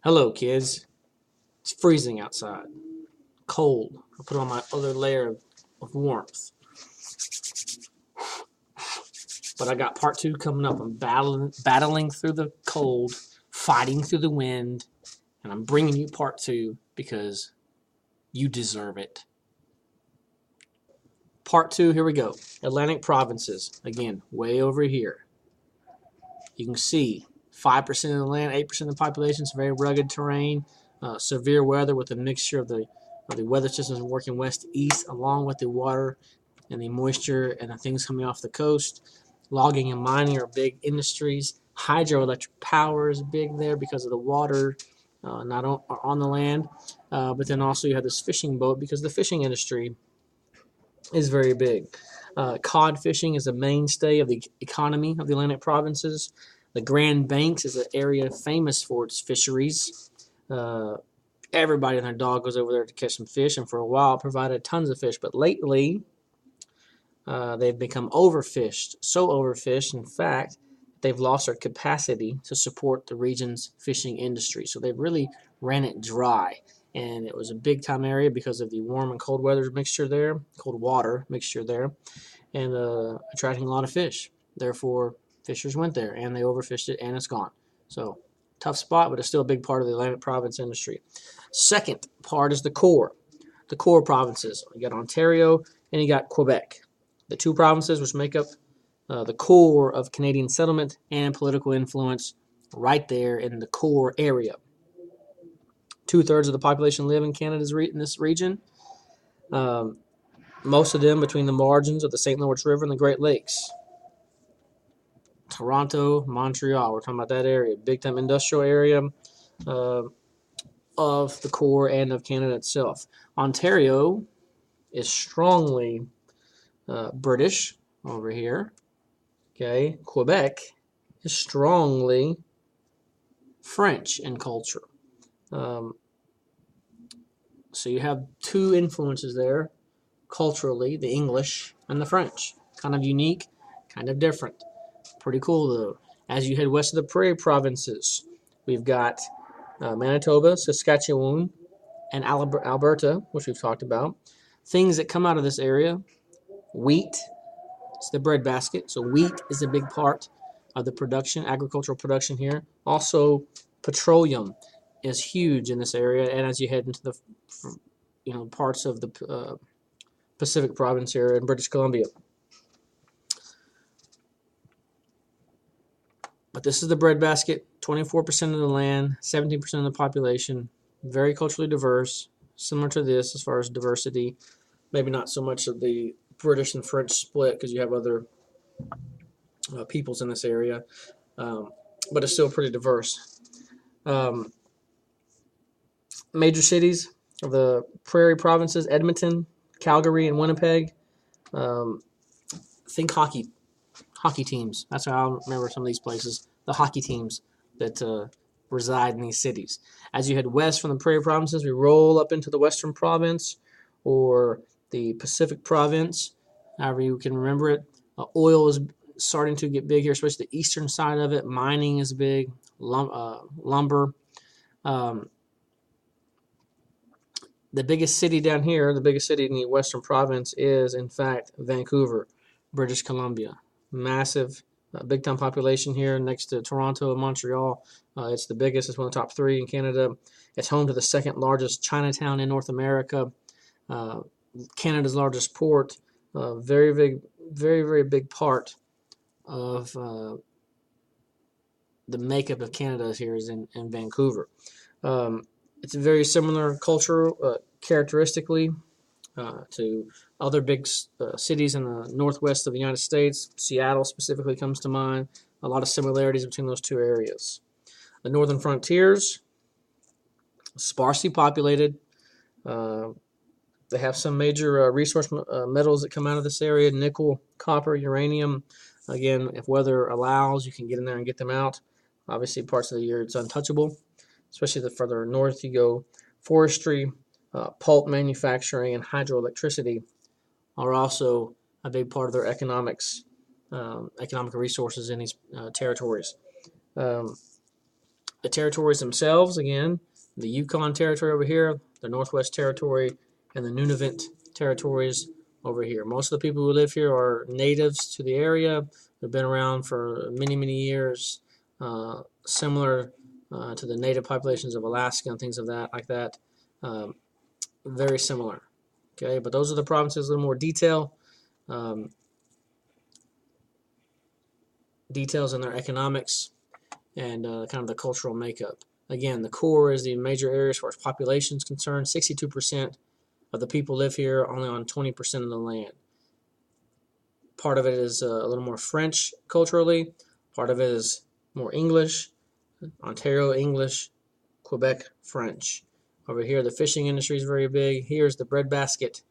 Hello, kids. It's freezing outside. Cold. I put on my other layer of warmth. But I got part two coming up. I'm battling through the cold, fighting through the wind, and I'm bringing you part two because you deserve it. Part two, here we go. Atlantic provinces. Again, way over here. You can see 5% of the land, 8% of the population. It's very rugged terrain. Severe weather with a mixture of the weather systems working west to east, along with the water and the moisture and the things coming off the coast. Logging and mining are big industries. Hydroelectric power is big there because of the water not on the land. But then also you have this fishing boat because the fishing industry is very big. Cod fishing is a mainstay of the economy of the Atlantic provinces. The Grand Banks is an area famous for its fisheries. Uh, Everybody and their dog goes over there to catch some fish, and for a while provided tons of fish. But lately, they've become overfished, so overfished, in fact, they've lost their capacity to support the region's fishing industry. So they've really ran it dry. And it was a big time area because of the warm and cold weather mixture there, cold water mixture there, and attracting a lot of fish. Therefore, fishers went there and they overfished it and it's gone. So, tough spot, but it's still a big part of the Atlantic province industry. Second part is the core provinces. You got Ontario and you got Quebec. The two provinces which make up the core of Canadian settlement and political influence right there in the core area. Two-thirds of the population live in Canada's in this region. Um, Most of them between the margins of the St. Lawrence River and the Great Lakes. Toronto, Montreal, we're talking about that area. Big time industrial area uh, of the core and of Canada itself. Ontario is strongly British over here. Okay, Quebec is strongly French in culture. Um, so you have two influences there culturally, the English and the French. Kind of unique, kind of different. Pretty cool though. As you head west of the Prairie provinces, we've got Manitoba, Saskatchewan, and Alberta, which we've talked about. Things that come out of this area: wheat. It's the breadbasket. So wheat is a big part of the production, agricultural production here. Also, petroleum is huge in this area, and as you head into the parts of the Pacific province here in British Columbia. But this is the breadbasket, 24% of the land, 17% of the population, very culturally diverse, similar to this as far as diversity. Maybe not so much of the British and French split because you have other peoples in this area, but it's still pretty diverse. Um, Major cities of the Prairie provinces: Edmonton, Calgary, and Winnipeg. Um, think hockey teams. That's how I remember some of these places. The hockey teams that reside in these cities. As you head west from the Prairie provinces, we roll up into the Western province or the Pacific province, however you can remember it. Oil is starting to get big here, especially the eastern side of it. Mining is big, lumber. Um, the biggest city down here, the biggest city in the Western province is, in fact, Vancouver, British Columbia. Massive, big time population here next to Toronto and Montreal. It's the biggest. It's one of the top three in Canada. It's home to the second largest Chinatown in North America. Canada's largest port. Very big, very, very big part of the makeup of Canada here is in Vancouver. It's a very similar culture, characteristically, to other big cities in the northwest of the United States. Seattle specifically comes to mind. A lot of similarities between those two areas. The northern frontiers, sparsely populated. They have some major resource metals that come out of this area: nickel, copper, uranium. Again, if weather allows, you can get in there and get them out. Obviously, parts of the year it's untouchable, especially the further north you go. Forestry, pulp manufacturing, and hydroelectricity are also a big part of their economic resources in these territories. Um, The territories themselves, again, the Yukon Territory over here, the Northwest Territory, and the Nunavut territories over here. Most of the people who live here are natives to the area. They've been around for many, many years, similar to the native populations of Alaska and things of that like that. Very similar. Okay, but those are the provinces, a little more detail. Details in their economics and kind of the cultural makeup. Again, the core is the major areas as far as population is concerned. 62% of the people live here, only on 20% of the land. Part of it is a little more French culturally. Part of it is more English, Ontario English, Quebec French. Over here, the fishing industry is very big. Here's the breadbasket.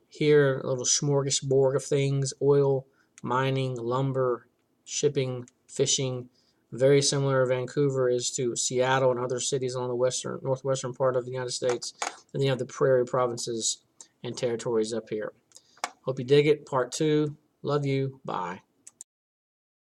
Here, a little smorgasbord of things: oil, mining, lumber, shipping, fishing. Very similar Vancouver is to Seattle and other cities along the northwestern part of the United States. And then you have the prairie provinces and territories up here. Hope you dig it. Part 2. Love you. Bye.